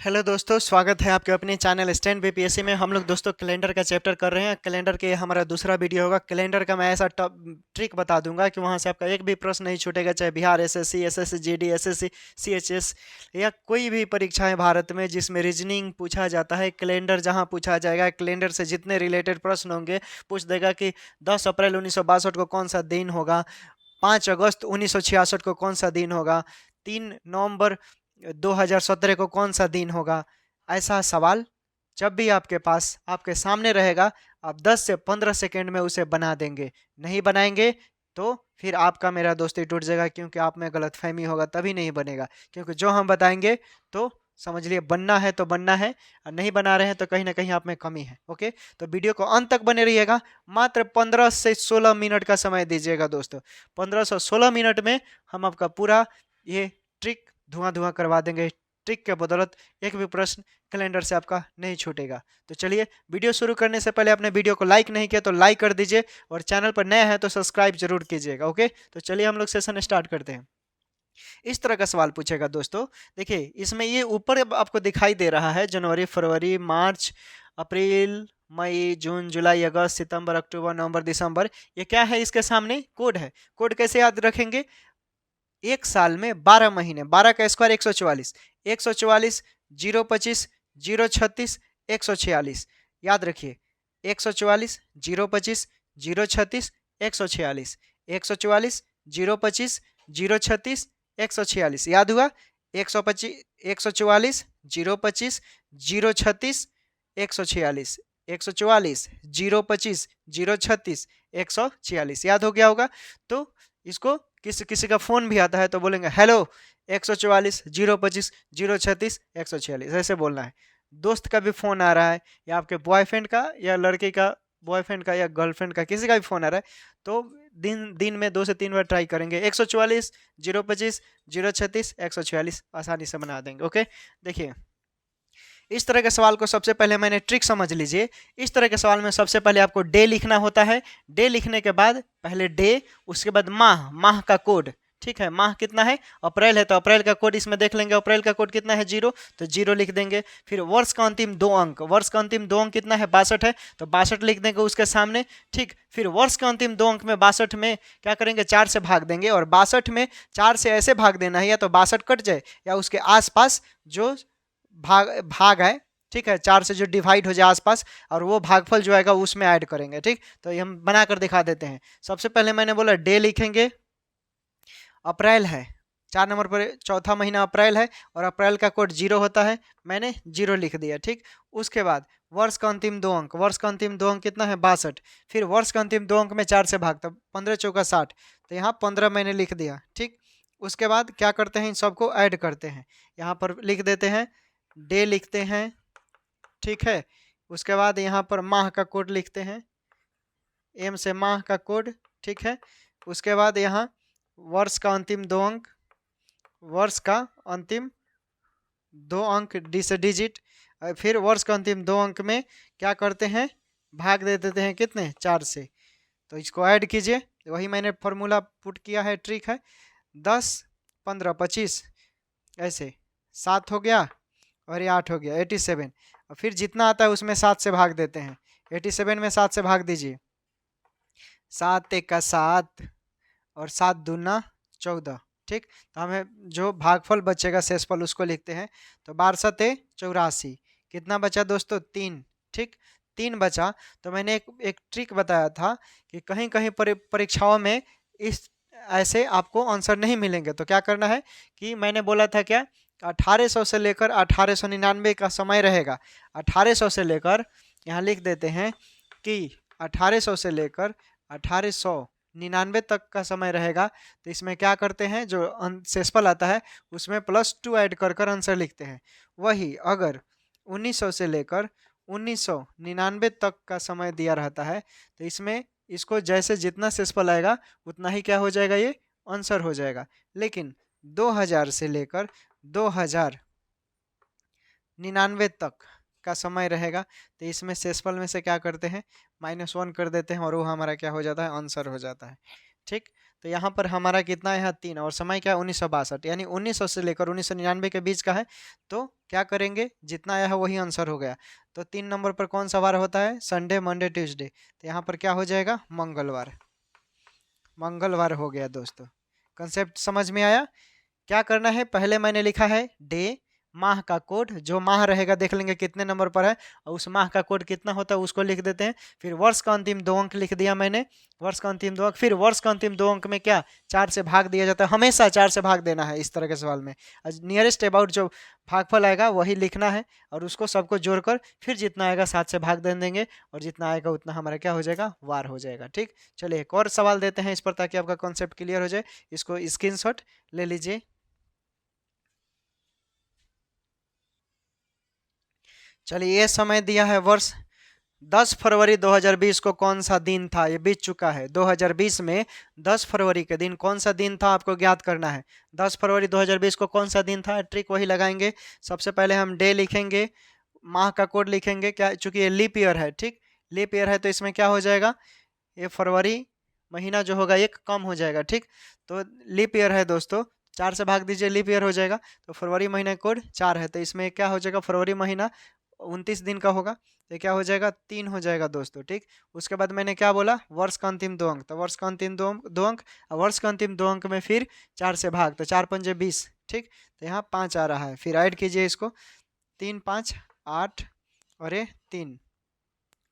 Hello दोस्तों, स्वागत है आपके अपने चैनल स्टैंड बीपीएससी में। हम लोग दोस्तों कैलेंडर का चैप्टर कर रहे हैं। कैलेंडर के हमारा दूसरा वीडियो होगा। कैलेंडर का मैं ऐसा ट्रिक बता दूंगा कि वहां से आपका एक भी प्रश्न नहीं छूटेगा, चाहे Bihar SSC, SSC GD, SSC CHS या कोई भी परीक्षा है भारत में जिसमें रीजनिंग पूछा जाता है, कैलेंडर जहां पूछा जाएगा, कैलेंडर से जितने रिलेटेड प्रश्न होंगे पूछ देगा कि 10 अप्रैल 1962 को कौन सा दिन होगा, 5 अगस्त 1966 को कौन सा दिन होगा, 3 नवंबर 2017 को कौन सा दिन होगा। ऐसा सवाल जब भी आपके पास आपके सामने रहेगा, आप 10 से 15 सेकेंड में उसे बना देंगे। नहीं बनाएंगे तो फिर आपका मेरा दोस्ती टूट जाएगा, क्योंकि आप में गलतफहमी होगा, तभी नहीं बनेगा। क्योंकि जो हम बताएंगे तो समझ लिए बनना है तो बनना है, और नहीं बना रहे हैं तो कहीं ना कहीं आप में कमी है। ओके, तो वीडियो को अंत तक बने रहिएगा। मात्र 15 से 16 मिनट का समय दीजिएगा दोस्तों। 15 से 16 मिनट में हम आपका पूरा ये ट्रिक धुआं धुआं करवा देंगे। ट्रिक के बदौलत एक भी प्रश्न कैलेंडर से आपका नहीं छूटेगा। तो चलिए, वीडियो शुरू करने से पहले अपने वीडियो को लाइक नहीं किया तो लाइक कर दीजिए, और चैनल पर नया है तो सब्सक्राइब जरूर कीजिएगा। ओके, तो चलिए हम लोग सेशन स्टार्ट करते हैं। इस तरह का सवाल पूछेगा दोस्तों। देखिए, इसमें ये ऊपर आपको दिखाई दे रहा है जनवरी, फरवरी, मार्च, अप्रैल, मई, जून, जुलाई, अगस्त, सितंबर, अक्टूबर, नवंबर, दिसंबर। ये क्या है? इसके सामने कोड है। कोड कैसे याद रखेंगे? एक साल में 12 महीने, 12 का स्क्वायर 144, 144, 025, 036, 146। याद रखिए, 144, 025, 036, 146, 144, 025, 036, 146। याद हुआ? 125, 144, 025, 036, 146, 144, 025, 036, 146। याद हो गया होगा। तो इसको किसी किसी का फोन भी आता है तो बोलेंगे हेलो 144, 025, 036, 146, ऐसे बोलना है। दोस्त का भी फोन आ रहा है, या आपके बॉयफ्रेंड का, या लड़के का बॉयफ्रेंड का, या गर्लफ्रेंड का, किसी का भी फोन आ रहा है तो दिन दिन में 2 से 3 बार ट्राई करेंगे। 144, 025, 036, 146 आसानी से बना देंगे। ओके, देखिए, इस तरह के सवाल को सबसे पहले मैंने ट्रिक समझ लीजिए। इस तरह के सवाल में सबसे पहले आपको डे लिखना होता है। डे लिखने के बाद पहले डे, उसके बाद माह, माह का कोड। ठीक है, माह कितना है? अप्रैल है तो अप्रैल का कोड इसमें देख लेंगे। अप्रैल का कोड कितना है? 0, तो 0 लिख देंगे। फिर वर्ष का अंतिम 2 अंक, वर्ष का अंतिम 2 अंक कितना है? 62 है, तो 62 लिख देंगे उसके सामने। ठीक, फिर वर्ष का अंतिम 2 अंक में 62 में क्या करेंगे? 4 से भाग देंगे, और 62 में 4 से ऐसे भाग देना है या तो 62 कट जाए, या उसके आसपास जो भाग भाग है, ठीक है, 4 से जो डिवाइड हो जाए आसपास, और वो भागफल जो आएगा उसमें ऐड करेंगे। ठीक, तो ये हम बना कर दिखा देते हैं। सबसे पहले मैंने बोला डे लिखेंगे। अप्रैल है, 4 नंबर पर चौथा महीना अप्रैल है, और अप्रैल का कोड 0 होता है, मैंने 0 लिख दिया। ठीक, उसके बाद वर्ष का अंतिम 2 अंक, वर्ष का अंतिम 2 अंक कितना है? 62। फिर वर्ष का अंतिम 2 अंक में 4 से भागता, 15 चौका 60, तो यहाँ 15 मैंने लिख दिया। ठीक, उसके बाद क्या करते हैं? इन सबको ऐड करते हैं। यहाँ पर लिख देते हैं, डे लिखते हैं। ठीक है, उसके बाद यहाँ पर माह का कोड लिखते हैं, एम से माह का कोड। ठीक है, उसके बाद यहाँ वर्ष का अंतिम 2 अंक, वर्ष का अंतिम 2 अंक, डी से डिजिट। फिर वर्ष का अंतिम 2 अंक में क्या करते हैं? भाग दे देते हैं कितने? 4 से। तो इसको ऐड कीजिए, वही मैंने फॉर्मूला पुट किया है, ट्रिक है। 10, 15, 25, ऐसे 7 हो गया, और ये 8 हो गया, 87। और फिर जितना आता है उसमें 7 से भाग देते हैं। 87 में 7 से भाग दीजिए, 7 एक का 7, और 7 दूना 14। ठीक, तो हमें जो भागफल बचेगा, शेषफल, उसको लिखते हैं। तो 12 84, कितना बचा दोस्तों? 3। ठीक, 3 बचा। तो मैंने एक ट्रिक बताया था कि कहीं कहीं परीक्षाओं में इस ऐसे आपको आंसर नहीं मिलेंगे, तो क्या करना है कि मैंने बोला था क्या, 1800 से लेकर 1899 का समय रहेगा। 1800 से लेकर, यहाँ लिख देते हैं कि 1800 से लेकर 1899 तक का समय रहेगा। तो इसमें क्या करते हैं, जो शेषफल आता है उसमें +2 ऐड कर कर आंसर लिखते हैं। वही अगर 1900 से लेकर 1999 तक का समय दिया रहता है, तो इसमें इसको जैसे जितना शेषफल आएगा उतना ही क्या हो जाएगा? ये आंसर हो जाएगा। लेकिन 2000 से लेकर 2099 तक का समय रहेगा, तो इसमें शेषफल में से क्या करते हैं? -1 कर देते हैं, और वो हमारा क्या हो जाता है? आंसर हो जाता है। ठीक, तो यहाँ पर हमारा कितना है, 3, और समय क्या है 1962, यानी 1900 से लेकर 1999 के बीच का है। तो क्या करेंगे, जितना आया है वही आंसर हो गया। तो 3 नंबर पर कौन सा वार होता है, संडे, मंडे, ट्यूसडे। तो यहाँ पर क्या हो जाएगा, मंगलवार। मंगलवार हो गया दोस्तों। कंसेप्ट समझ में आया। क्या करना है, पहले मैंने लिखा है डे, माह का कोड, जो माह रहेगा देख लेंगे कितने नंबर पर है, और उस माह का कोड कितना होता है उसको लिख देते हैं। फिर वर्ष का अंतिम 2 अंक लिख दिया मैंने, वर्ष का अंतिम 2 अंक। फिर वर्ष का अंतिम 2 अंक में क्या, 4 से भाग दिया जाता है, हमेशा 4 से भाग देना है इस तरह के सवाल में। नियरेस्ट अबाउट जो भागफल आएगा वही लिखना है, और उसको सबको जोड़कर फिर जितना आएगा 7 से भाग दे देंगे, और जितना आएगा उतना हमारा क्या हो जाएगा, वार हो जाएगा। ठीक, चलिए एक और सवाल देते हैं इस पर, ताकि आपका कॉन्सेप्ट क्लियर हो जाए। इसको स्क्रीनशॉट ले लीजिए। चलिए, ये समय दिया है वर्ष 10 फरवरी 2020 को कौन सा दिन था, ये बीत चुका है। 2020 में 10 फरवरी के दिन कौन सा दिन था आपको ज्ञात करना है। 10 फरवरी 2020 को कौन सा दिन था, ट्रिक वही लगाएंगे। सबसे पहले हम डे लिखेंगे, माह का कोड लिखेंगे, क्या, चूंकि ये लीप ईयर है। ठीक, लीप ईयर है तो इसमें क्या हो जाएगा, ये फरवरी महीना जो होगा एक कम हो जाएगा। ठीक, तो लीप ईयर है दोस्तों, 4 से भाग दीजिए, लीप ईयर हो जाएगा। तो फरवरी महीना कोड 4 है, तो इसमें क्या हो जाएगा, फरवरी महीना 29 दिन का होगा, तो क्या हो जाएगा, 3 हो जाएगा दोस्तों। ठीक, उसके बाद मैंने क्या बोला, वर्ष का अंतिम 2 अंक, तो वर्ष का अंतिम 2 अंक, और वर्ष का अंतिम 2 अंक में फिर 4 से भाग, तो 4 पंजे 20। ठीक, तो यहाँ 5 आ रहा है, फिर ऐड कीजिए इसको, 3 5 8 और ये 3।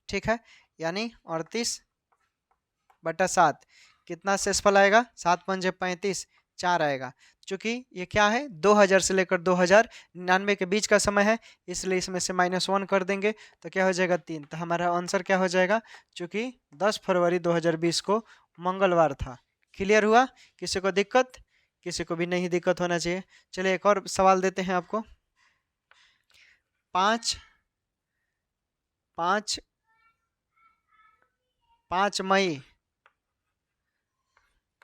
ठीक है, यानी 38/7 कितना शेषफल आएगा, 7 पंजे 35, 4 आएगा। चूंकि ये क्या है, 2000 से लेकर 2099 के बीच का समय है, इसलिए इसमें से -1 कर देंगे, तो क्या हो जाएगा, 3। तो हमारा आंसर क्या हो जाएगा, चूंकि 10 फरवरी 2020 को मंगलवार था। क्लियर हुआ, किसी को दिक्कत, किसी को भी नहीं दिक्कत होना चाहिए। चलिए एक और सवाल देते हैं आपको। 5 मई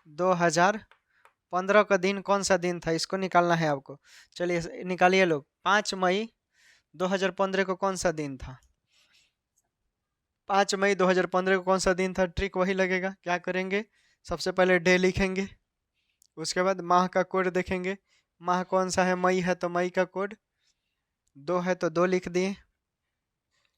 2015 का दिन कौन सा दिन था, इसको निकालना है आपको। चलिए निकालिए लोग, 5 मई 2015 को कौन सा दिन था। 5 मई 2015 को कौन सा दिन था, ट्रिक वही लगेगा। क्या करेंगे, सबसे पहले डे लिखेंगे, उसके बाद माह का कोड देखेंगे, माह कौन सा है, मई है तो मई का कोड 2 है तो 2 लिख दिए।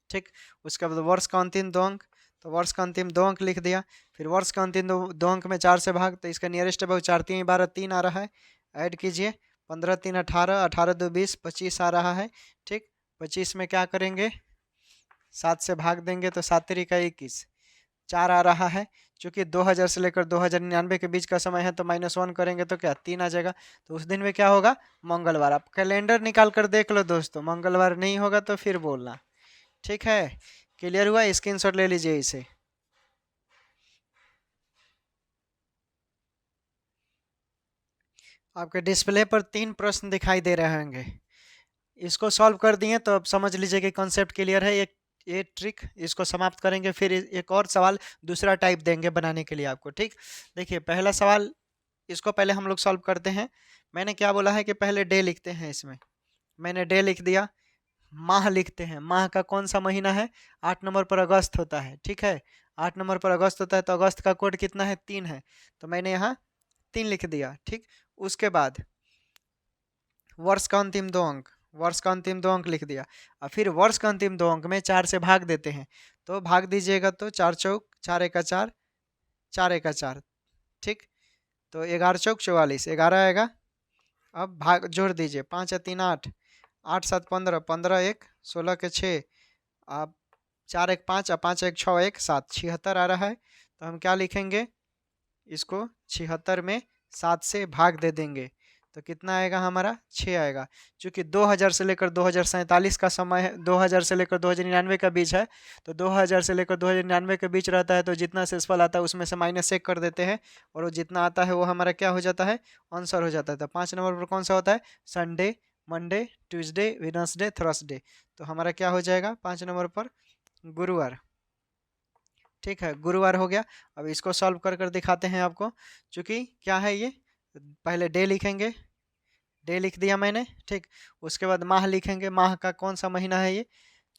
ठीक, उसके बाद वर्ष का अंतिम 2 अंक, तो वर्ष का अंतिम 2 अंक लिख दिया। फिर वर्ष का अंतिम दो अंक में 4 से भाग, तो इसका नियरेस्ट अबाउट 4 3 12 3 आ रहा है, ऐड कीजिए, 15 3 18, 18 2 20, 25 आ रहा है। ठीक, 25 में क्या करेंगे, 7 से भाग देंगे, तो 7 3 का 21, 4 आ रहा है। चूंकि 2000 से लेकर 2099 के बीच का समय है, तो -1 करेंगे तो क्या, 3 आ जाएगा। तो उस दिन में क्या होगा, मंगलवार। आप कैलेंडर निकाल कर देख लो दोस्तों, मंगलवार नहीं होगा तो फिर बोलना। ठीक है, क्लियर हुआ, स्क्रीनशॉट ले लीजिए इसे। आपके डिस्प्ले पर 3 प्रश्न दिखाई दे रहे होंगे, इसको सॉल्व कर दिए तो अब समझ लीजिए कि कॉन्सेप्ट क्लियर है। ये ट्रिक इसको समाप्त करेंगे, फिर एक और सवाल दूसरा टाइप देंगे बनाने के लिए आपको। ठीक, देखिए पहला सवाल, इसको पहले हम लोग सॉल्व करते हैं। मैंने क्या बोला है कि पहले डे लिखते हैं, इसमें मैंने डे लिख दिया। माह लिखते हैं, माह का कौन सा महीना है, 8 नंबर पर अगस्त होता है। ठीक है, 8 नंबर पर अगस्त होता है, तो अगस्त का कोड कितना है, 3 है, तो मैंने यहाँ 3 लिख दिया। ठीक, उसके बाद वर्ष का अंतिम 2 अंक, वर्ष का अंतिम 2 अंक लिख दिया, और फिर वर्ष का अंतिम 2 अंक में 4 से भाग देते हैं, तो भाग दीजिएगा, तो 4 चौक 4 एका 4, 4 एका 4। ठीक, तो 11 चौक 44, 11 आएगा। अब भाग जोड़ दीजिए, 5 या 3 8, 8 7 15, 15 1 16 के 6, अब 4 1 5 और 5 1 6 1 7, 76 आ रहा है। तो हम क्या लिखेंगे, इसको 76 में 7 से भाग दे देंगे, तो कितना आएगा हमारा, 6 आएगा। चूंकि 2000 से लेकर 2047 का समय है, 2000 से लेकर 2099 का बीच है, तो 2000 से लेकर 2099 के बीच रहता है, तो जितना शेषफल आता है उसमें से -1 कर देते हैं, और वो जितना आता है वो हमारा क्या हो जाता है, आंसर हो जाता है। तो 5 नंबर पर कौन सा होता है, Sunday, Monday, Tuesday, Wednesday, Thursday. तो हमारा क्या हो जाएगा 5 नंबर पर, गुरुवार। ठीक है, गुरुवार हो गया। अब इसको सॉल्व कर कर दिखाते हैं आपको। चूंकि क्या है ये, पहले डे लिखेंगे, डे लिख दिया मैंने। ठीक, उसके बाद माह लिखेंगे, माह का कौन सा महीना है ये,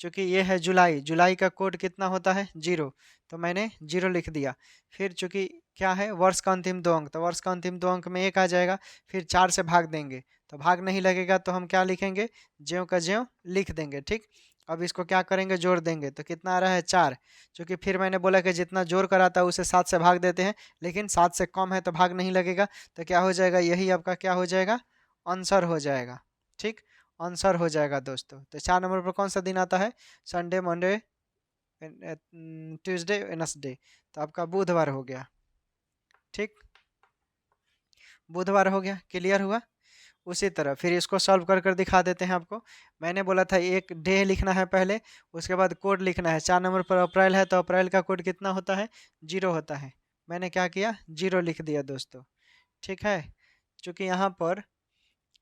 चूँकि ये है जुलाई, जुलाई का कोड कितना होता है 0, तो मैंने 0 लिख दिया। फिर चूँकि क्या है वर्ष का अंतिम 2 अंक, तो वर्ष का अंतिम 2 अंक में 1 आ जाएगा, फिर 4 से भाग देंगे तो भाग नहीं लगेगा, तो हम क्या लिखेंगे, ज्यों का ज्यों लिख देंगे। ठीक, अब इसको क्या करेंगे, जोड़ देंगे, तो कितना आ रहा है 4। चूँकि फिर मैंने बोला कि जितना जोड़ कर आता है उसे 7 से भाग देते हैं, लेकिन 7 से कम है तो भाग नहीं लगेगा, तो क्या हो जाएगा, यही आपका क्या हो जाएगा, आंसर हो जाएगा। ठीक, आंसर हो जाएगा दोस्तों। तो 4 नंबर पर कौन सा दिन आता है, संडे, मंडे, ट्यूसडे, वेडनेसडे, तो आपका बुधवार हो गया। ठीक, बुधवार हो गया, क्लियर हुआ। उसी तरह फिर इसको सॉल्व कर कर दिखा देते हैं आपको। मैंने बोला था एक डे लिखना है पहले, उसके बाद कोड लिखना है। 4 नंबर पर अप्रैल है, तो अप्रैल का कोड कितना होता है, 0 होता है। मैंने क्या किया, 0 लिख दिया दोस्तों। ठीक है, चूँकि यहाँ पर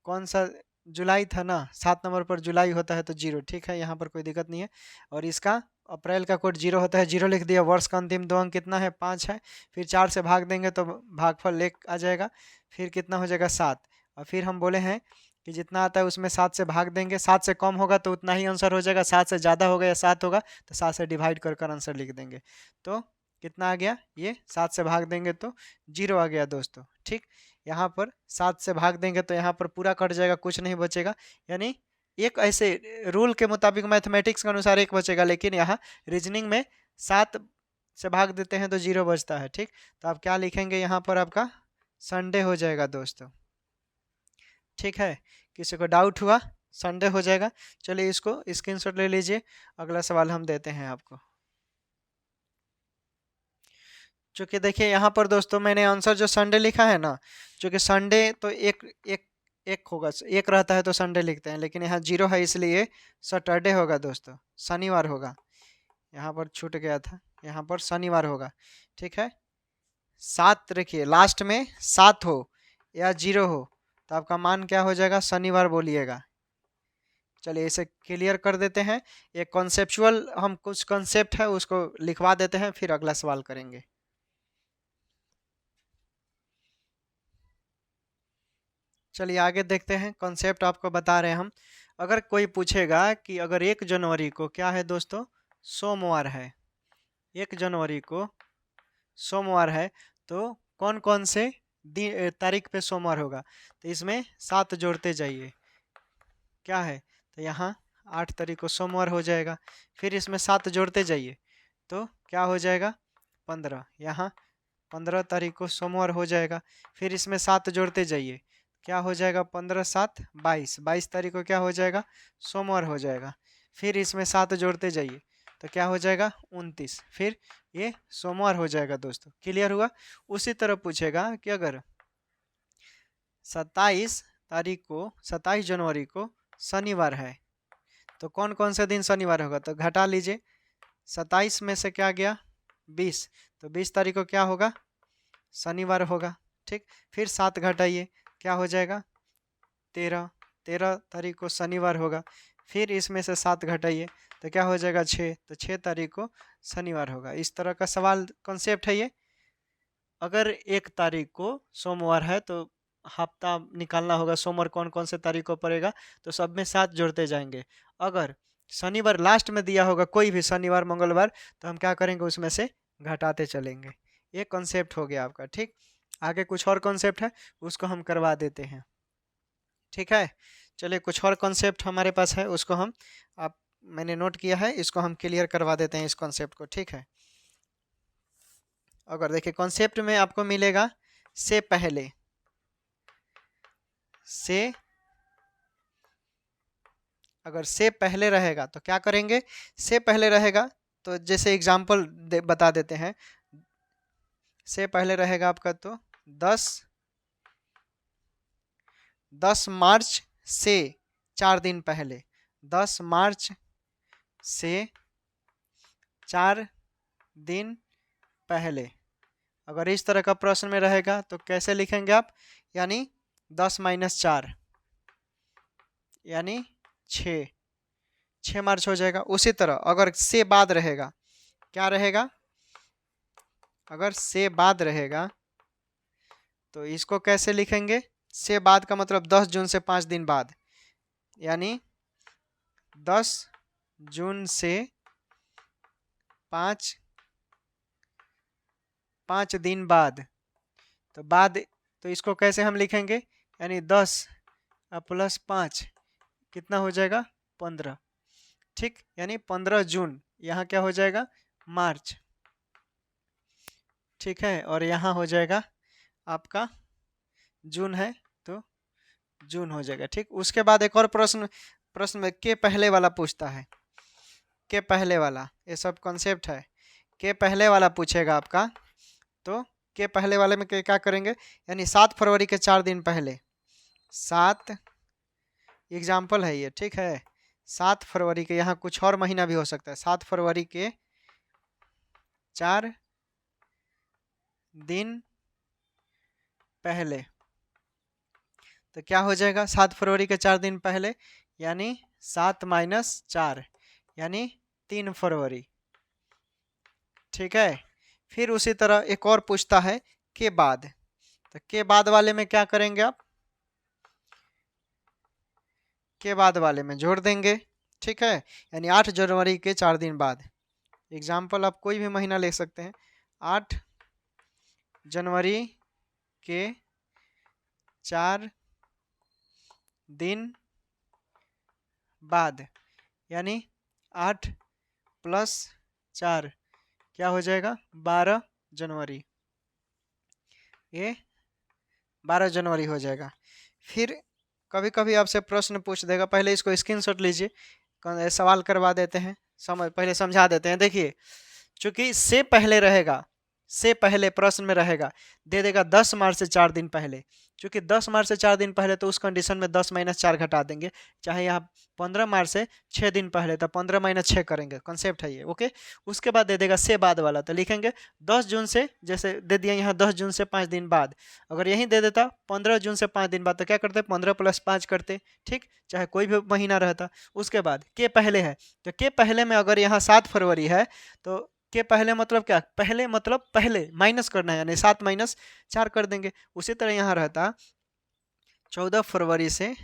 कौन सा जुलाई था ना, 7 नंबर पर जुलाई होता है तो 0। ठीक है, यहाँ पर कोई दिक्कत नहीं है। और इसका अप्रैल का कोड 0 होता है, 0 लिख दिया। वर्ष का अंतिम 2 अंक कितना है, 5 है। फिर 4 से भाग देंगे तो भागफल 1 आ जाएगा, फिर कितना हो जाएगा 7। और फिर हम बोले हैं कि जितना आता है उसमें 7 से भाग देंगे, 7 से कम होगा तो उतना ही आंसर हो जाएगा, 7 से ज़्यादा होगा या 7 होगा तो 7 से डिवाइड कर कर आंसर लिख देंगे। तो कितना आ गया, ये 7 से भाग देंगे तो 0 आ गया दोस्तों। ठीक, यहाँ पर 7 से भाग देंगे तो यहाँ पर पूरा कट जाएगा, कुछ नहीं बचेगा। यानी एक ऐसे रूल के मुताबिक, मैथमेटिक्स के अनुसार 1 बचेगा, लेकिन यहाँ रीजनिंग में 7 से भाग देते हैं तो 0 बचता है। ठीक, तो आप क्या लिखेंगे, यहाँ पर आपका संडे हो जाएगा दोस्तों। ठीक है, किसी को डाउट हुआ, संडे हो जाएगा। चलिए इसको स्क्रीनशॉट ले लीजिए, अगला सवाल हम देते हैं आपको। चूँकि देखिए यहाँ पर दोस्तों मैंने आंसर जो संडे लिखा है ना, चूँकि संडे तो एक एक एक होगा, एक रहता है तो संडे लिखते हैं, लेकिन यहाँ 0 है इसलिए सैटरडे होगा दोस्तों, शनिवार होगा। यहाँ पर छूट गया था, यहाँ पर शनिवार होगा। ठीक है, 7 रखिए, लास्ट में 7 हो या 0 हो तो आपका मान क्या हो जाएगा, शनिवार बोलिएगा। चलिए इसे क्लियर कर देते हैं। एक कॉन्सेप्चुअल हम कुछ कॉन्सेप्ट है उसको लिखवा देते हैं, फिर अगला सवाल करेंगे। चलिए आगे देखते हैं, कॉन्सेप्ट आपको बता रहे हैं हम। अगर कोई पूछेगा कि अगर 1 जनवरी को क्या है दोस्तों, सोमवार है, 1 जनवरी को सोमवार है, तो कौन कौन से तारीख पे सोमवार होगा, तो इसमें 7 जोड़ते जाइए। क्या है, तो यहाँ 8 तारीख को सोमवार हो जाएगा। फिर इसमें 7 जोड़ते जाइए तो क्या हो जाएगा, 15। यहाँ 15 तारीख को सोमवार हो जाएगा। फिर इसमें 7 जोड़ते जाइए, क्या हो जाएगा, 15 7 22, 22 तारीख को क्या हो जाएगा, सोमवार हो जाएगा। फिर इसमें 7 जोड़ते जाइए तो क्या हो जाएगा, 29। फिर ये सोमवार हो जाएगा दोस्तों, क्लियर हुआ। उसी तरह पूछेगा कि अगर 27 तारीख को, 27 जनवरी को शनिवार है, तो कौन कौन से दिन शनिवार होगा, तो घटा लीजिए। 27 में से क्या गया, 20, तो 20 तारीख को क्या होगा, शनिवार होगा। ठीक, फिर 7 घटाइए, क्या हो जाएगा, 13, 13 तारीख को शनिवार होगा। फिर इसमें से 7 घटाइए तो क्या हो जाएगा, 6, तो 6 तारीख को शनिवार होगा। इस तरह का सवाल कॉन्सेप्ट है ये। अगर 1 तारीख को सोमवार है तो हफ्ता निकालना होगा, सोमवार कौन कौन से तारीख को पड़ेगा, तो सब में 7 जोड़ते जाएंगे। अगर शनिवार लास्ट में दिया होगा, कोई भी शनिवार मंगलवार, तो हम क्या करेंगे, उसमें से घटाते चलेंगे। ये कॉन्सेप्ट हो गया आपका। ठीक, आगे कुछ और कॉन्सेप्ट है उसको हम करवा देते हैं। ठीक है, चलिए कुछ और कॉन्सेप्ट हमारे पास है, उसको हम आप मैंने नोट किया है, इसको हम क्लियर करवा देते हैं इस कॉन्सेप्ट को। ठीक है, अगर देखिए कॉन्सेप्ट में आपको मिलेगा से पहले, से अगर से पहले रहेगा तो क्या करेंगे, से पहले रहेगा तो जैसे एग्जाम्पल बता देते हैं। से पहले रहेगा आपका तो 10 मार्च से 4 दिन पहले, 10 मार्च से 4 दिन पहले। अगर इस तरह का प्रश्न में रहेगा तो कैसे लिखेंगे आप, यानी 10 - 4 यानी 6 मार्च हो जाएगा। उसी तरह अगर से बाद रहेगा, क्या रहेगा, अगर से बाद रहेगा तो इसको कैसे लिखेंगे, से बाद का मतलब 10 जून से 5 दिन बाद, यानी 10 जून से 5 दिन बाद, तो इसको कैसे हम लिखेंगे, यानी 10 प्लस 5 कितना हो जाएगा 15, ठीक, यानी 15 जून, यहाँ क्या हो जाएगा मार्च, ठीक है, और यहाँ हो जाएगा आपका जून है तो जून हो जाएगा, ठीक। उसके बाद एक और प्रश्न में के पहले वाला पूछता है, के पहले वाला, ये सब कॉन्सेप्ट है, के पहले वाला पूछेगा आपका, तो के पहले वाले में क्या करेंगे, यानी 7 फरवरी के 4 दिन पहले, 7 एग्जाम्पल है ये, ठीक है, 7 फरवरी के, यहाँ कुछ और महीना भी हो सकता है, 7 फरवरी के 4 दिन पहले, तो क्या हो जाएगा 7 फरवरी के 4 दिन पहले, यानी 7 माइनस 4 यानी 3 फरवरी, ठीक है। फिर उसी तरह एक और पूछता है के बाद, तो के बाद वाले में क्या करेंगे आप, के बाद वाले में जोड़ देंगे, ठीक है, यानी 8 जनवरी के 4 दिन बाद, एग्जाम्पल आप कोई भी महीना ले सकते हैं, 8 जनवरी के 4 दिन बाद, यानी 8 प्लस 4 क्या हो जाएगा 12 जनवरी, ये 12 जनवरी हो जाएगा। फिर कभी कभी आपसे प्रश्न पूछ देगा, पहले इसको स्क्रीनशॉट लीजिए, सवाल करवा देते हैं, पहले समझा देते हैं। देखिए, चूंकि से पहले रहेगा, से पहले प्रश्न में रहेगा, दे देगा 10 मार्च से 4 दिन पहले, चूंकि 10 मार्च से 4 दिन पहले, तो उस कंडीशन में 10 माइनस 4 घटा देंगे, चाहे यहाँ 15 मार्च से 6 दिन पहले, तो 15 माइनस 6 करेंगे, कॉन्सेप्ट है ये, ओके। उसके बाद दे देगा से बाद वाला, तो लिखेंगे 10 जून से, जैसे दे दिया यहाँ 10 जून से 5 दिन बाद, अगर यहीं दे देता 15 जून से 5 दिन बाद, तो क्या करते 15 प्लस 5 करते, ठीक, चाहे कोई भी महीना रहता। उसके बाद के पहले है, तो के पहले में अगर यहाँ 7 फरवरी है, तो के पहले मतलब क्या, पहले मतलब पहले माइनस करना है, यानी 7 माइनस 4 कर देंगे। उसी तरह यहाँ रहता 14 फरवरी से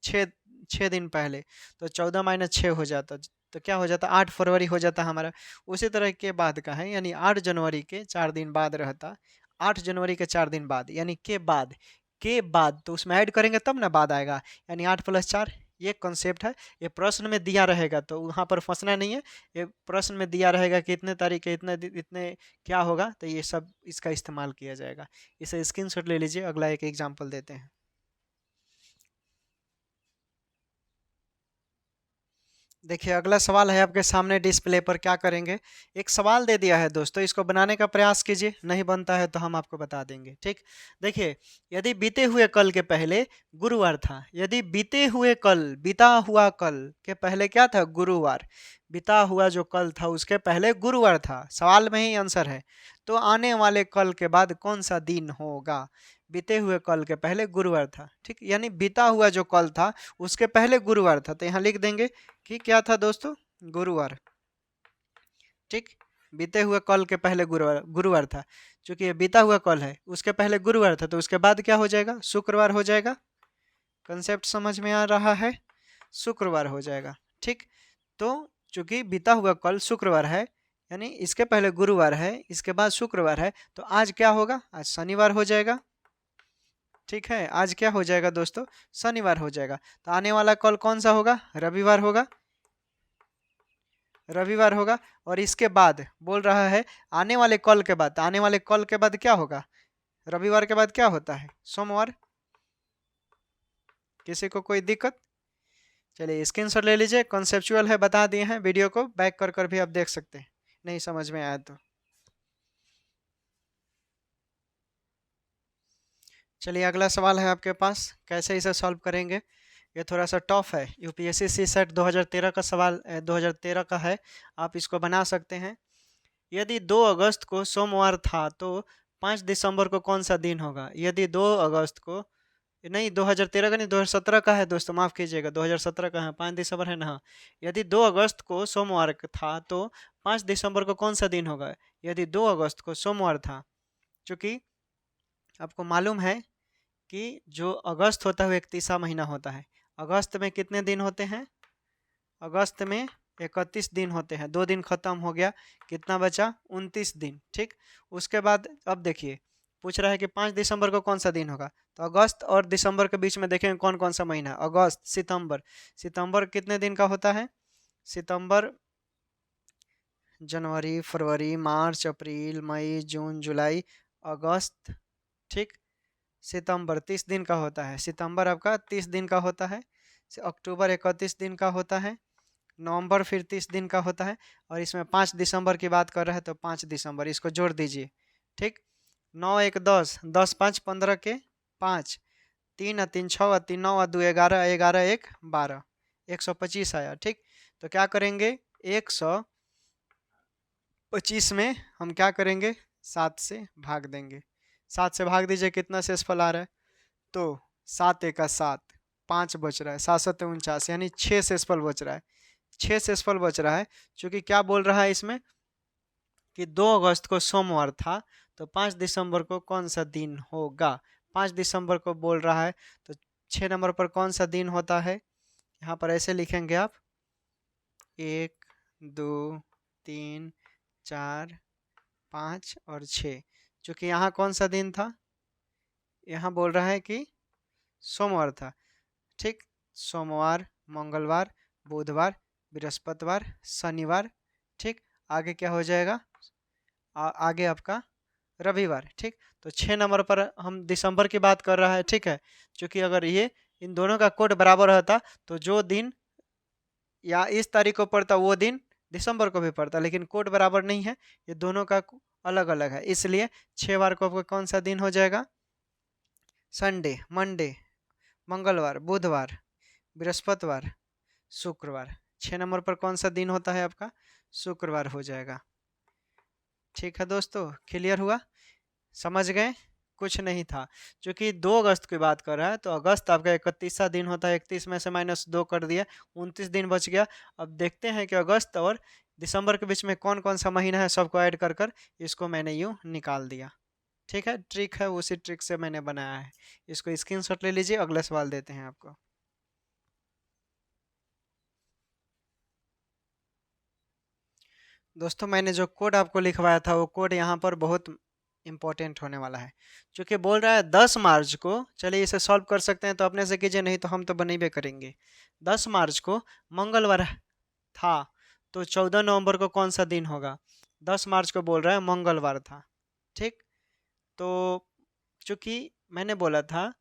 6 दिन पहले, तो 14 माइनस 6 हो जाता, तो क्या हो जाता 8 फरवरी हो जाता हमारा। उसी तरह के बाद का है, यानी 8 जनवरी के 4 दिन बाद रहता, 8 जनवरी के 4 दिन बाद, यानी के बाद तो उसमें ऐड करेंगे तब ना बाद आएगा, यानी 8 प्लस 4, ये कॉन्सेप्ट है। ये प्रश्न में दिया रहेगा, तो वहाँ पर फंसना नहीं है, ये प्रश्न में दिया रहेगा कि इतने तारीख के इतने क्या होगा, तो ये सब इसका इस्तेमाल किया जाएगा। इसे स्क्रीनशॉट ले लीजिए, अगला एक एग्जाम्पल देते हैं। देखिए, अगला सवाल है आपके सामने डिस्प्ले पर, क्या करेंगे, एक सवाल दे दिया है दोस्तों, इसको बनाने का प्रयास कीजिए, नहीं बनता है तो हम आपको बता देंगे, ठीक। देखिए, यदि बीते हुए कल के पहले गुरुवार था, यदि बीते हुए कल, बीता हुआ कल के पहले क्या था गुरुवार, बीता हुआ जो कल था उसके पहले गुरुवार था, सवाल में ही आंसर है, तो आने वाले कल के बाद कौन सा दिन होगा, बीते हुए कल के पहले गुरुवार था, ठीक, यानी बीता हुआ जो कल था उसके पहले गुरुवार था, तो यहाँ लिख देंगे कि क्या था दोस्तों गुरुवार, ठीक, बीते हुए कल के पहले गुरुवार था, क्योंकि ये बीता हुआ कल है, उसके पहले गुरुवार था, तो उसके बाद क्या हो जाएगा शुक्रवार हो जाएगा, कंसेप्ट समझ में आ रहा है, शुक्रवार हो जाएगा, ठीक। तो चूंकि बीता हुआ कल शुक्रवार है, यानी इसके पहले गुरुवार है, इसके बाद शुक्रवार है, तो आज क्या होगा, आज शनिवार हो जाएगा, ठीक है, आज क्या हो जाएगा दोस्तों शनिवार हो जाएगा, तो आने वाला कल कौन सा होगा रविवार होगा, रविवार होगा। और इसके बाद बोल रहा है आने वाले कल के बाद, आने वाले कल के बाद क्या होगा, रविवार के बाद क्या होता है सोमवार, किसी को कोई दिक्कत, चलिए स्क्रीनशॉट ले लीजिए, कॉन्सेप्चुअल है, बता दिए हैं, वीडियो को बैक कर कर भी आप देख सकते हैं, नहीं समझ में आया तो। चलिए अगला सवाल है आपके पास, कैसे इसे सॉल्व करेंगे, ये थोड़ा सा टफ है, यूपीएससी सी सेट 2013 का सवाल 2013 का है, आप इसको बना सकते हैं। यदि 2 अगस्त को सोमवार था तो 5 दिसंबर को कौन सा दिन होगा, यदि 2 अगस्त को, नहीं 2013 का नहीं 2017 का है दोस्तों, माफ़ कीजिएगा 2017 का है, 5 दिसंबर है ना, हाँ। यदि 2 अगस्त को सोमवार था तो 5 दिसंबर को कौन सा दिन होगा, यदि 2 अगस्त को सोमवार था, चूँकि आपको मालूम है कि जो अगस्त होता है वो एक तीसरा महीना होता है, अगस्त में कितने दिन होते हैं, अगस्त में 31 दिन होते हैं, 2 दिन खत्म हो गया, कितना बचा 29 दिन। ठीक, उसके बाद अब देखिए पूछ रहा है कि 5 दिसंबर को कौन सा दिन होगा, तो अगस्त और दिसंबर के बीच में देखेंगे कौन कौन सा महीना है। अगस्त, सितंबर, सितंबर कितने दिन का होता है, सितंबर जनवरी, फरवरी, मार्च, अप्रैल, मई, जून, जुलाई, अगस्त। ठीक, सितंबर 30 दिन का होता है, सितंबर आपका 30 दिन का होता है, अक्टूबर 31 दिन का होता है, नवंबर फिर 30 दिन का होता है, और इसमें 5 दिसंबर की बात कर रहे हैं तो 5 दिसंबर, इसको जोड़ दीजिए। ठीक, 9 1 10, 10 5 15 के 5, 3 3 6 3 9 2 11, 11 1 12, 125 आया। ठीक, तो क्या करेंगे 125 में हम क्या करेंगे 7 से भाग देंगे, 7 से भाग दीजिए, कितना शेषफल आ रहा है, तो 7 1 7, 5 बच रहा है, 7 7 49, यानी 6 शेषफल बच रहा है, 6 शेषफल बच रहा है। क्योंकि क्या बोल रहा है इसमें कि 2 अगस्त को सोमवार था, तो 5 दिसंबर को कौन सा दिन होगा, 5 दिसंबर को बोल रहा है, तो 6 नंबर पर कौन सा दिन होता है, यहाँ पर ऐसे लिखेंगे आप 1 2 3 4 5 और 6, क्योंकि यहाँ कौन सा दिन था, यहाँ बोल रहा है कि सोमवार था। ठीक, सोमवार, मंगलवार, बुधवार, बृहस्पतिवार, शनिवार। ठीक, आगे क्या हो जाएगा, आगे आपका रविवार। ठीक, तो 6 नंबर पर हम दिसंबर की बात कर रहा है। ठीक है, क्योंकि अगर ये इन दोनों का कोड बराबर रहता तो जो दिन या इस तारीख को पड़ता वो दिन दिसंबर को भी पड़ता, लेकिन कोड बराबर नहीं है, ये दोनों का अलग अलग है, इसलिए 6 बार को आपका कौन सा दिन हो जाएगा, संडे, मंडे, मंगलवार, बुधवार, बृहस्पतिवार, शुक्रवार। 6 नंबर पर कौन सा दिन होता है आपका, शुक्रवार हो जाएगा। ठीक है दोस्तों, क्लियर हुआ, समझ गए, कुछ नहीं था। क्योंकि 2 अगस्त की बात कर रहा है तो अगस्त आपका 31वां दिन होता है, 31 में से -2 कर दिया, 29 दिन बच गया। अब देखते हैं कि अगस्त और दिसंबर के बीच में कौन कौन सा महीना है, सबको ऐड कर कर इसको मैंने यूँ निकाल दिया। ठीक है, ट्रिक है, उसी ट्रिक से मैंने बनाया है, इसको स्क्रीनशॉट ले लीजिए, अगला सवाल देते हैं आपको। दोस्तों मैंने जो कोड आपको लिखवाया था वो कोड यहाँ पर बहुत इम्पोर्टेंट होने वाला है, क्योंकि बोल रहा है 10 मार्च को, चलिए इसे सॉल्व कर सकते हैं तो अपने से कीजिए, नहीं तो हम तो बनेबे करेंगे। 10 मार्च को मंगलवार था, तो 14 नवंबर को कौन सा दिन होगा, 10 मार्च को बोल रहा है मंगलवार था। ठीक, तो चूंकि मैंने बोला था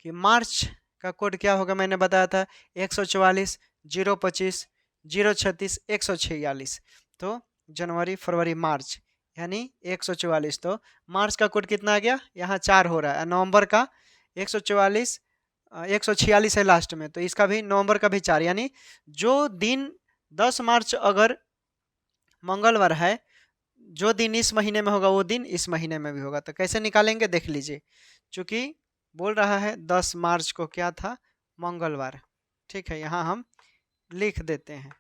कि मार्च का कोड क्या होगा, मैंने बताया था 144 025 036 146, तो जनवरी फरवरी मार्च यानी 144, तो मार्च का कोड कितना आ गया, यहाँ 4 हो रहा है, नवंबर का 144 146 है लास्ट में, तो इसका भी नवंबर का भी 4, यानी जो दिन 10 मार्च अगर मंगलवार है, जो दिन इस महीने में होगा वो दिन इस महीने में भी होगा। तो कैसे निकालेंगे देख लीजिए, चूंकि बोल रहा है 10 मार्च को क्या था, मंगलवार। ठीक है, यहाँ हम लिख देते हैं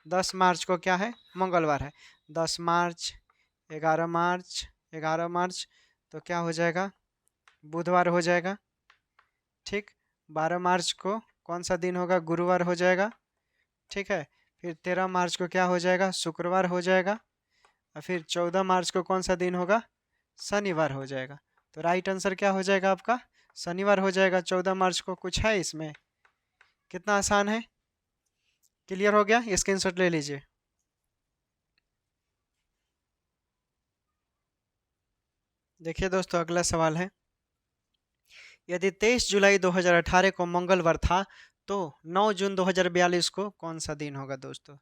10 मार्च को क्या है, मंगलवार है। 10 मार्च, 11 मार्च, 11 मार्च तो क्या हो जाएगा, बुधवार हो जाएगा। ठीक, 12 मार्च को कौन सा दिन होगा, गुरुवार हो जाएगा। ठीक है, फिर 13 मार्च को क्या हो जाएगा, शुक्रवार हो जाएगा, और फिर 14 मार्च को कौन सा दिन होगा, शनिवार हो जाएगा। तो राइट आंसर क्या हो जाएगा आपका, शनिवार हो जाएगा 14 मार्च को। कुछ है इसमें, कितना आसान है, क्लियर हो गया, स्क्रीनशॉट ले लीजिए। देखिए दोस्तों अगला सवाल है, यदि 23 जुलाई 2018 को मंगलवार था तो 9 जून 2042 को कौन सा दिन होगा। दोस्तों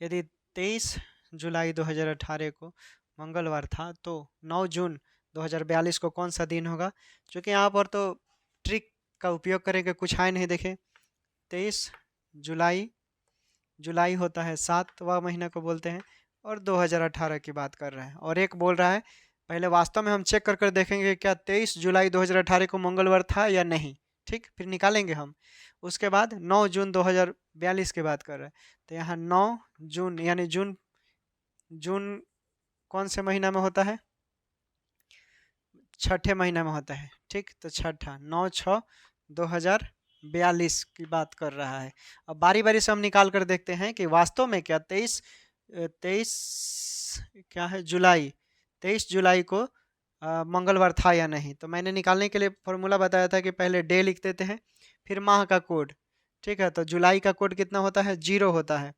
यदि 23 जुलाई 2018 को मंगलवार था तो 9 जून 2042 को कौन सा दिन होगा। क्योंकि यहाँ पर तो ट्रिक का उपयोग करेंगे, कुछ है नहीं। देखें 23 जुलाई, जुलाई होता है 7वां महीना को बोलते हैं, और 2018 की बात कर रहे हैं, और एक बोल रहा है पहले वास्तव में हम चेक कर कर देखेंगे क्या 23 जुलाई 2018 को मंगलवार था या नहीं। ठीक, फिर निकालेंगे हम। उसके बाद 9 जून 2042 की बात कर रहे हैं, तो यहाँ 9 जून यानी जून, जून कौन से महीना में होता है, छठे महीना में होता है। ठीक, तो छठा 9/6/2042 42 की बात कर रहा है। अब बारी बारी से हम निकाल कर देखते हैं कि वास्तव में क्या 23 क्या है जुलाई, 23 जुलाई को मंगलवार था या नहीं। तो मैंने निकालने के लिए फॉर्मूला बताया था कि पहले डे लिख देते हैं, फिर माह का कोड। ठीक है, तो जुलाई का कोड कितना होता है, 0 होता है।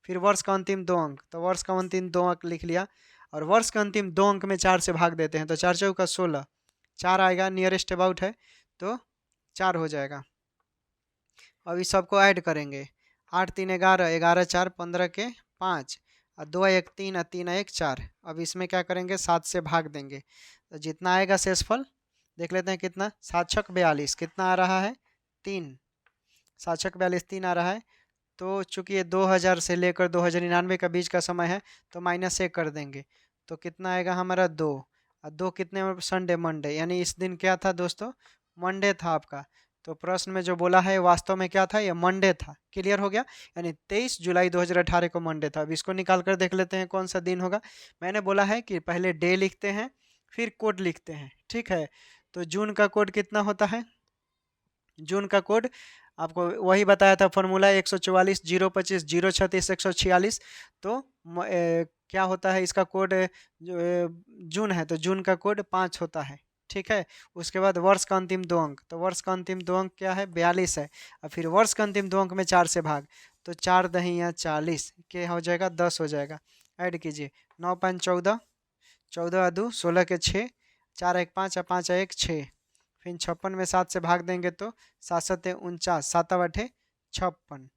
फिर वर्ष का अंतिम 2 अंक, तो वर्ष का अंतिम 2 अंक लिख लिया। और वर्ष का अंतिम 2 अंक में 4 से भाग देते हैं, तो 4 चौका 16, 4 आएगा, नियरेस्ट अबाउट है, तो 4 हो जाएगा। अब इस सबको ऐड करेंगे, 8 3 11, 11 4 15 के 5, और 2 1 3 और 3 1 4। अब इसमें क्या करेंगे, 7 से भाग देंगे, तो जितना आएगा शेषफल देख लेते हैं कितना, 7 छक 42, कितना आ रहा है 3, 7 छक 42 3 आ रहा है। तो चूंकि ये 2000 से लेकर 2099 का बीच का समय है, तो -1 कर देंगे, तो कितना आएगा हमारा 2, और 2 कितने में, संडे मंडे, यानी इस दिन क्या था दोस्तों, मंडे था आपका। तो प्रश्न में जो बोला है वास्तव में क्या था, ये मंडे था। क्लियर हो गया, यानी 23 जुलाई 2018 को मंडे था। अब इसको निकाल कर देख लेते हैं कौन सा दिन होगा। मैंने बोला है कि पहले डे लिखते हैं, फिर कोड लिखते हैं। ठीक है, तो जून का कोड कितना होता है, जून का कोड आपको वही बताया था फॉर्मूला, 144 025 036 146। तो क्या होता है इसका कोड, जून है तो जून का कोड 5 होता है। ठीक है, उसके बाद वर्ष का अंतिम 2 अंक, तो वर्ष का अंतिम 2 अंक क्या है, 42 है। और फिर वर्ष का अंतिम 2 अंक में 4 से भाग, तो 4 दही या 40 क्या हो जाएगा, 10 हो जाएगा। ऐड कीजिए, 9 5 14, 14 2 16 के 6, 4 1 5 और 5 1 6। फिर 56 में 7 से भाग देंगे तो 7 7 49, 7 8 56।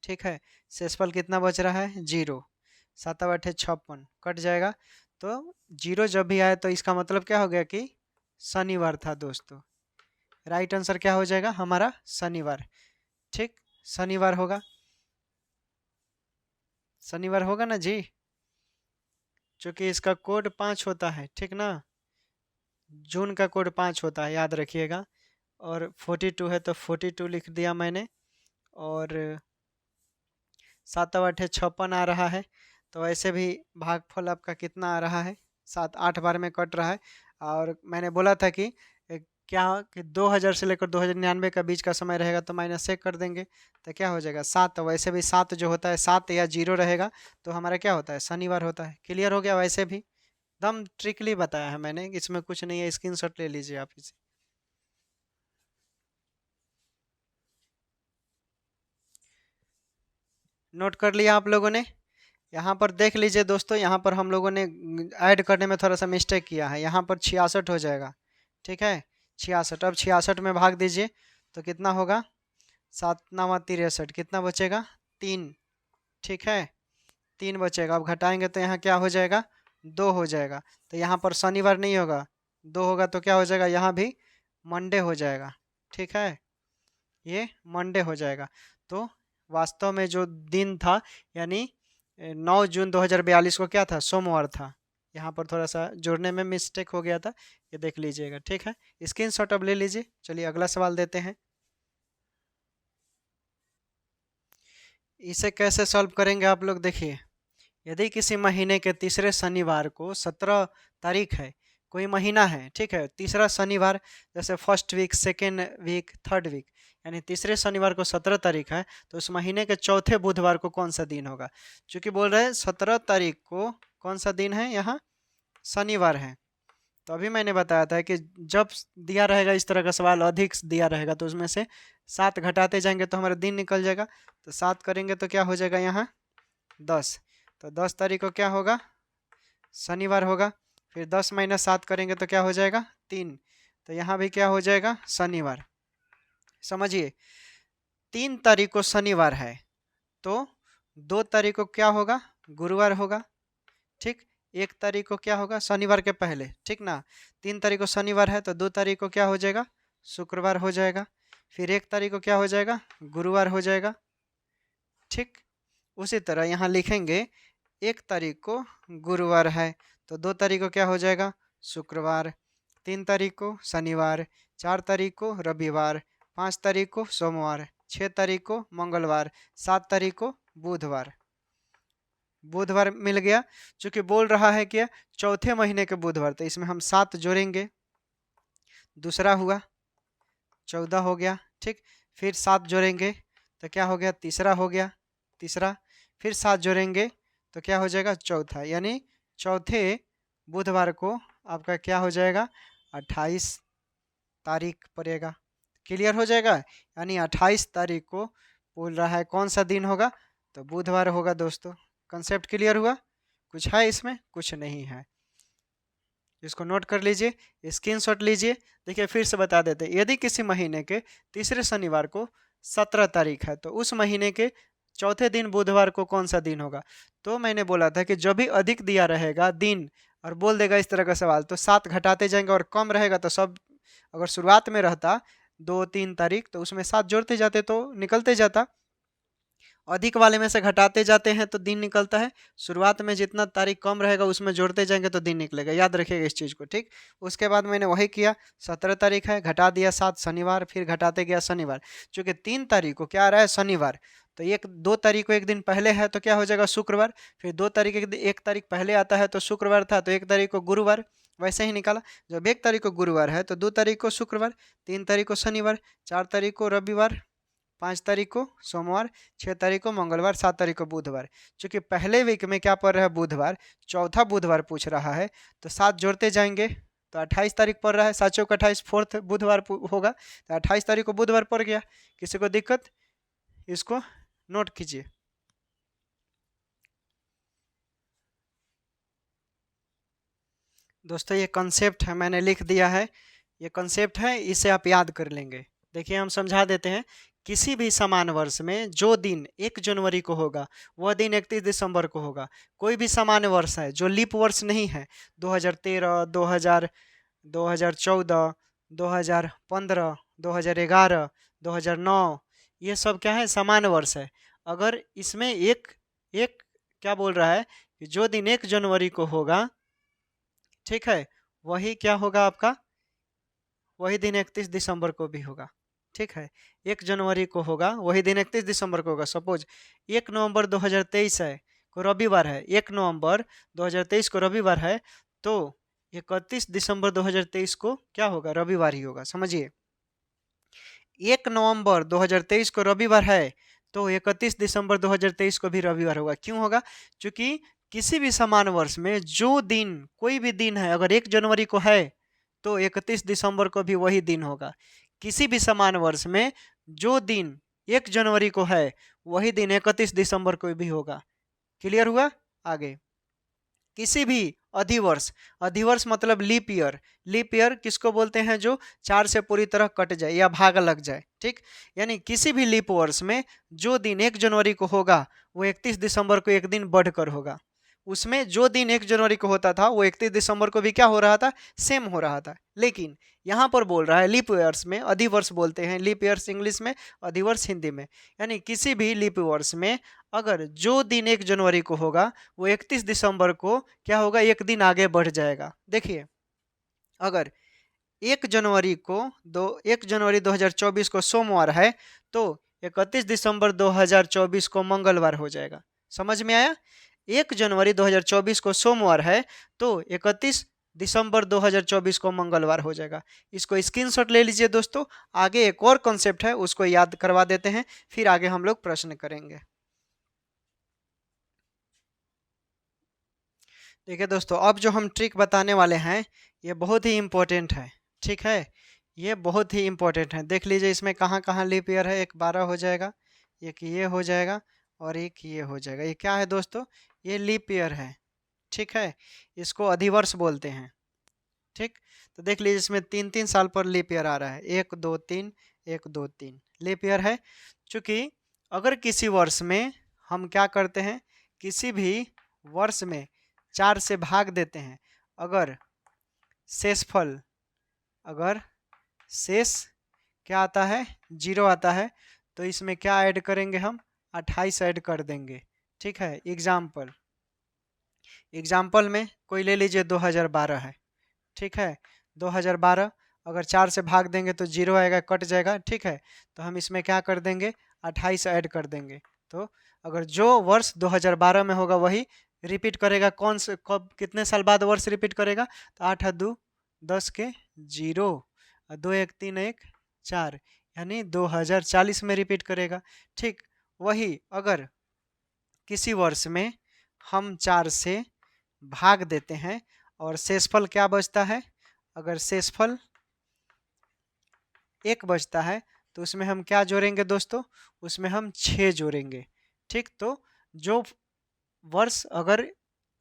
ठीक है, शेषफल कितना बच रहा है, 0, 7 8 56 कट जाएगा। तो 0 जब भी आए तो इसका मतलब क्या हो गया कि शनिवार था दोस्तों। राइट आंसर क्या हो जाएगा हमारा, शनिवार। ठीक, शनिवार होगा, शनिवार होगा ना जी, क्योंकि इसका कोड 5 होता है। ठीक ना, जून का कोड 5 होता है, याद रखिएगा। और 42 है तो 42 लिख दिया मैंने। और 7 8 56 आ रहा है, तो ऐसे भी भागफल आपका कितना आ रहा है, 7 8 बार में कट रहा है। और मैंने बोला था कि क्या कि 2000 से लेकर 2099 का बीच का समय रहेगा, तो -1 कर देंगे, तो क्या हो जाएगा 7। वैसे भी 7 जो होता है, 7 या 0 रहेगा तो हमारा क्या होता है, शनिवार होता है। क्लियर हो गया, वैसे भी एकदम ट्रिकली बताया है मैंने, इसमें कुछ नहीं है, स्क्रीनशॉट ले लीजिए आप इसे। नोट कर लिया आप लोगों ने, यहाँ पर देख लीजिए दोस्तों, यहाँ पर हम लोगों ने ऐड करने में थोड़ा सा मिस्टेक किया है, यहाँ पर 66 हो जाएगा। ठीक है, 66, अब 66 में भाग दीजिए तो कितना होगा, 7 9 63, कितना बचेगा, 3। ठीक है, 3 बचेगा। अब घटाएंगे तो यहाँ क्या हो जाएगा, 2 हो जाएगा। तो यहाँ पर शनिवार नहीं होगा, 2 होगा तो क्या हो जाएगा, यहाँ भी मंडे हो जाएगा। ठीक है, ये मंडे हो जाएगा। तो वास्तव में जो दिन था, यानी 9 जून 2042 को क्या था, सोमवार था। यहाँ पर थोड़ा सा जोड़ने में मिस्टेक हो गया था, ये देख लीजिएगा। ठीक है, स्क्रीनशॉट अब ले लीजिए। चलिए अगला सवाल देते हैं। इसे कैसे सॉल्व करेंगे आप लोग देखिए, यदि किसी महीने के तीसरे शनिवार को 17 तारीख है, कोई महीना है, ठीक है, तीसरा शनिवार, जैसे first week, second week, third week, यानी तीसरे शनिवार को 17 तारीख है, तो उस महीने के चौथे बुधवार को कौन सा दिन होगा। चूंकि बोल रहे हैं 17 तारीख को कौन सा दिन है, यहाँ शनिवार है। तो अभी मैंने बताया था कि जब दिया रहेगा इस तरह का सवाल, अधिक दिया रहेगा, तो उसमें से 7 घटाते जाएंगे तो हमारा दिन निकल जाएगा। तो 7 करेंगे तो क्या हो जाएगा, यहाँ 10। तो 10 तारीख को क्या होगा, शनिवार होगा। फिर 10 - 7 करेंगे तो क्या हो जाएगा, 3। तो यहाँ भी क्या हो जाएगा, शनिवार। समझिए, 3 तारीख को शनिवार है, तो 2 तारीख को क्या होगा, गुरुवार होगा। ठीक, 1 तारीख को क्या होगा, शनिवार के पहले। ठीक ना, 3 तारीख को शनिवार है, तो 2 तारीख को क्या हो जाएगा, शुक्रवार हो जाएगा। फिर 1 तारीख को क्या हो जाएगा, गुरुवार हो जाएगा। ठीक, उसी तरह यहाँ लिखेंगे 1 तारीख को गुरुवार है, तो 2 तारीख को क्या हो जाएगा, शुक्रवार। 3 तारीख को शनिवार, 4 तारीख को रविवार, 5 तारीख को सोमवार, 6 तारीख को मंगलवार, 7 तारीख को बुधवार। बुधवार मिल गया, चूंकि बोल रहा है कि चौथे महीने के बुधवार, तो इसमें हम 7 जोड़ेंगे, दूसरा हुआ 14 हो गया। ठीक। फिर 7 जोड़ेंगे तो क्या हो गया, तीसरा हो गया, तीसरा। फिर 7 जोड़ेंगे तो क्या हो जाएगा, चौथा। यानी चौथे बुधवार को आपका क्या हो जाएगा, 28 तारीख पड़ेगा। क्लियर हो जाएगा। यानी 28 तारीख को बोल रहा है कौन सा दिन होगा, तो बुधवार होगा दोस्तों। कंसेप्ट क्लियर हुआ। कुछ है इसमें, कुछ नहीं है। इसको नोट कर लीजिए, स्क्रीनशॉट लीजिए। देखिए फिर से बता देते, यदि किसी महीने के तीसरे शनिवार को 17 तारीख है तो उस महीने के चौथे दिन बुधवार को कौन सा दिन होगा। तो मैंने बोला था कि जो भी अधिक दिया रहेगा दिन और बोल देगा इस तरह का सवाल, तो 7 घटाते जाएंगे, और कम रहेगा तो सब, अगर शुरुआत में रहता 2-3 तारीख तो उसमें 7 जोड़ते जाते तो निकलते जाता। अधिक वाले में से घटाते जाते हैं तो दिन निकलता है। शुरुआत में जितना तारीख कम रहेगा उसमें जोड़ते जाएंगे तो दिन निकलेगा। याद रखिएगा इस चीज़ को, ठीक। उसके बाद मैंने वही किया, 17 तारीख है, घटा दिया 7 शनिवार, फिर घटाते गया शनिवार। चूँकि 3 तारीख को क्या आ रहा है, शनिवार, तो 2 तारीख को एक दिन पहले है तो क्या हो जाएगा, शुक्रवार। फिर 2 तारीख 1 तारीख पहले आता है तो शुक्रवार था, तो 1 तारीख को गुरुवार। वैसे ही निकाला। जब 1 तारीख को गुरुवार है तो 2 तारीख को शुक्रवार, 3 तारीख को शनिवार, 4 तारीख को रविवार, 5 तारीख को सोमवार, 6 तारीख को मंगलवार, 7 तारीख को बुधवार। चूंकि पहले वीक में क्या पड़ रहा है, बुधवार, चौथा बुधवार पूछ रहा है तो 7 जोड़ते जाएंगे तो 28 तारीख पड़ रहा है। 7 चौक 28, फोर्थ बुधवार होगा, तो 28 तारीख को बुधवार पड़ गया। किसी को दिक्कत, इसको नोट कीजिए। दोस्तों ये कंसेप्ट है, मैंने लिख दिया है, ये कंसेप्ट है, इसे आप याद कर लेंगे। देखिए हम समझा देते हैं। किसी भी समान वर्ष में जो दिन 1 जनवरी को होगा वह दिन 31 दिसंबर को होगा। कोई भी समान वर्ष है जो लीप वर्ष नहीं है, 2013, 2014, 2015, 2011, 2009, ये सब क्या है, समान वर्ष है। अगर इसमें एक एक क्या बोल रहा है कि जो दिन 1 जनवरी को होगा, ठीक है, वही क्या होगा आपका, वही दिन 31 दिसंबर को भी होगा। ठीक है, 1 जनवरी को होगा वही दिन 31 दिसंबर को होगा। सपोज 1 नवंबर 2023 है, को रविवार है, 1 नवंबर 2023 को रविवार है, तो 31 दिसंबर 2023 को क्या होगा, रविवार ही होगा। समझिए, 1 नवंबर 2023 को रविवार है तो 31 दिसंबर 2023 को भी रविवार होगा। क्यों होगा, क्योंकि किसी भी समान वर्ष में जो दिन, कोई भी दिन है, अगर 1 जनवरी को है तो 31 दिसंबर को भी वही दिन होगा। किसी भी समान वर्ष में जो दिन 1 जनवरी को है वही दिन 31 दिसंबर को भी होगा। क्लियर हुआ। आगे, किसी भी अधिवर्ष, अधिवर्ष मतलब लीप ईयर, लीप ईयर किसको बोलते हैं, जो 4 से पूरी तरह कट जाए या भाग लग जाए। ठीक, यानी किसी भी लीप वर्ष में जो दिन 1 जनवरी को होगा वो 31 दिसंबर को एक दिन बढ़कर होगा। उसमें जो दिन 1 जनवरी को होता था वो 31 दिसंबर को भी क्या हो रहा था, सेम हो रहा था। लेकिन यहाँ पर बोल रहा है लीप ईयर्स में, अधिवर्ष बोलते हैं, लीप ईयर्स इंग्लिश में, अधिवर्ष हिंदी में। यानी किसी भी लीप वर्ष में अगर जो दिन 1 जनवरी को होगा वो 31 दिसंबर को क्या होगा, एक दिन आगे बढ़ जाएगा। देखिए, अगर 1 जनवरी 2024 को सोमवार है तो 31 दिसंबर 2024 को मंगलवार हो जाएगा। समझ में आया। 1 जनवरी 2024 को सोमवार है तो 31 दिसंबर 2024 को मंगलवार हो जाएगा। इसको स्क्रीनशॉट ले लीजिए दोस्तों। आगे एक और कॉन्सेप्ट है उसको याद करवा देते हैं, फिर आगे हम लोग प्रश्न करेंगे। देखिए दोस्तों, अब जो हम ट्रिक बताने वाले हैं ये बहुत ही इम्पोर्टेंट है। ठीक है, ये बहुत ही इम्पोर्टेंट है। देख लीजिए इसमें कहाँ कहाँ लीप ईयर है। एक 12 हो जाएगा, एक ये हो जाएगा और एक ये हो जाएगा। ये क्या है दोस्तों, ये लीप ईयर है। ठीक है, इसको अधिवर्ष बोलते हैं। ठीक, तो देख लीजिए इसमें 3-3 साल पर लीप ईयर आ रहा है, 1 2 3, 1 2 3 लीप ईयर है। चूँकि अगर किसी वर्ष में हम क्या करते हैं, किसी भी वर्ष में 4 से भाग देते हैं, अगर शेषफल, अगर शेष क्या आता है, 0 आता है, तो इसमें क्या ऐड करेंगे हम, 28 ऐड कर देंगे। ठीक है, एग्जाम्पल में कोई ले लीजिए 2012 है। ठीक है, 2012 अगर 4 से भाग देंगे तो 0 आएगा, कट जाएगा। ठीक है, तो हम इसमें क्या कर देंगे, 28 ऐड कर देंगे। तो अगर जो वर्ष 2012 में होगा वही रिपीट करेगा। कौन से, कब, कितने साल बाद वर्ष रिपीट करेगा, तो 8 2 10 के 0, 2 1 3 1 4, यानी 2040 में रिपीट करेगा। ठीक, वही अगर किसी वर्ष में हम 4 से भाग देते हैं और शेषफल क्या बचता है, अगर शेषफल 1 बचता है तो उसमें हम क्या जोड़ेंगे दोस्तों, उसमें हम 6 जोड़ेंगे। ठीक, तो जो वर्ष अगर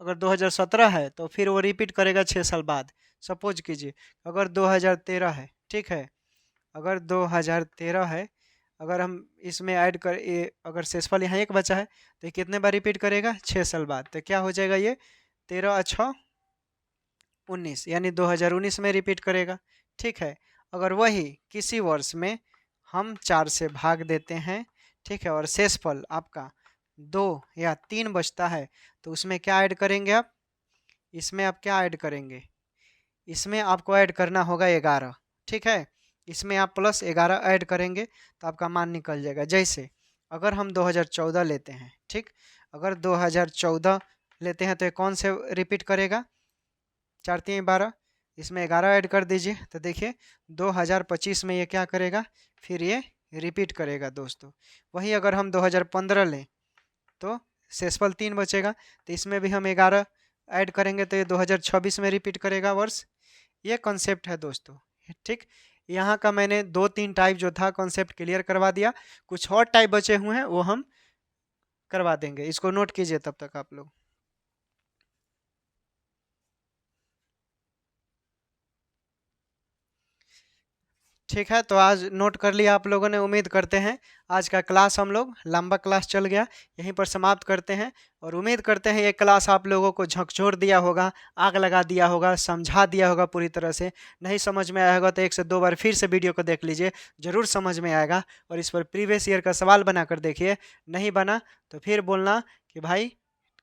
अगर 2017 है तो फिर वो रिपीट करेगा 6 साल बाद। सपोज कीजिए अगर 2013 है, ठीक है, अगर 2013 है, अगर हम इसमें ऐड कर अगर शेषफल यहाँ 1 बचा है तो ये कितने बार रिपीट करेगा, 6 साल बाद। तो क्या हो जाएगा ये 13 अच्छा 19, यानी 2019 में रिपीट करेगा। ठीक है, अगर वही किसी वर्ष में हम 4 से भाग देते हैं, ठीक है, और शेषफल आपका 2 या 3 बचता है तो उसमें क्या ऐड करेंगे आप, इसमें आप क्या ऐड करेंगे, इसमें आपको ऐड करना होगा 11। ठीक है, इसमें आप प्लस 11 ऐड करेंगे तो आपका मान निकल जाएगा। जैसे अगर हम 2014 लेते हैं, ठीक, अगर 2014 लेते हैं तो ये कौन से रिपीट करेगा, 4 3 12, इसमें 11 ऐड कर दीजिए तो देखिए 2025 में ये क्या करेगा, फिर ये रिपीट करेगा दोस्तों। वहीं अगर हम 2015 लें तो शेषफल 3 बचेगा तो इसमें भी हम 11 ऐड करेंगे तो ये 2026 में रिपीट करेगा वर्ष। ये कॉन्सेप्ट है दोस्तों। ठीक, यहाँ का मैंने 2-3 टाइप जो था कॉन्सेप्ट क्लियर करवा दिया, कुछ और टाइप बचे हुए हैं वो हम करवा देंगे, इसको नोट कीजिए तब तक आप लोग। ठीक है, तो आज नोट कर लिया आप लोगों ने, उम्मीद करते हैं आज का क्लास हम लोग लंबा क्लास चल गया, यहीं पर समाप्त करते हैं। और उम्मीद करते हैं ये क्लास आप लोगों को झकझोर दिया होगा, आग लगा दिया होगा, समझा दिया होगा पूरी तरह से। नहीं समझ में आया होगा तो 1 से 2 बार फिर से वीडियो को देख लीजिए, ज़रूर समझ में आएगा। और इस पर प्रीवियस ईयर का सवाल बनाकर देखिए, नहीं बना तो फिर बोलना कि भाई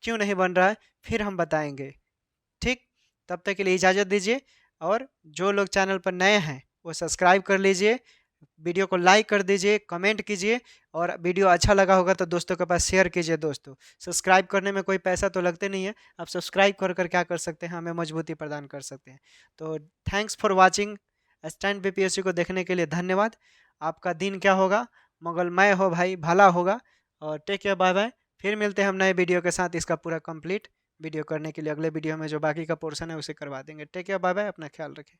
क्यों नहीं बन रहा है, फिर हम बताएंगे। ठीक, तब तक के लिए इजाज़त दीजिए। और जो लोग चैनल पर नए हैं वो सब्सक्राइब कर लीजिए, वीडियो को लाइक कर दीजिए, कमेंट कीजिए, और वीडियो अच्छा लगा होगा तो दोस्तों के पास शेयर कीजिए। दोस्तों सब्सक्राइब करने में कोई पैसा तो लगते नहीं है, आप सब्सक्राइब कर कर क्या कर सकते हैं, हमें मजबूती प्रदान कर सकते हैं। तो thanks for watching, stand BPSC को देखने के लिए धन्यवाद। आपका दिन क्या होगा, मंगलमय हो भाई, भला होगा। और टेक केयर, बाय बाय। फिर मिलते हैं हम नए वीडियो के साथ, इसका पूरा कंप्लीट वीडियो करने के लिए अगले वीडियो में जो बाकी का पोर्शन है उसे करवा देंगे। टेक केयर, बाय बाय, अपना ख्याल रखें।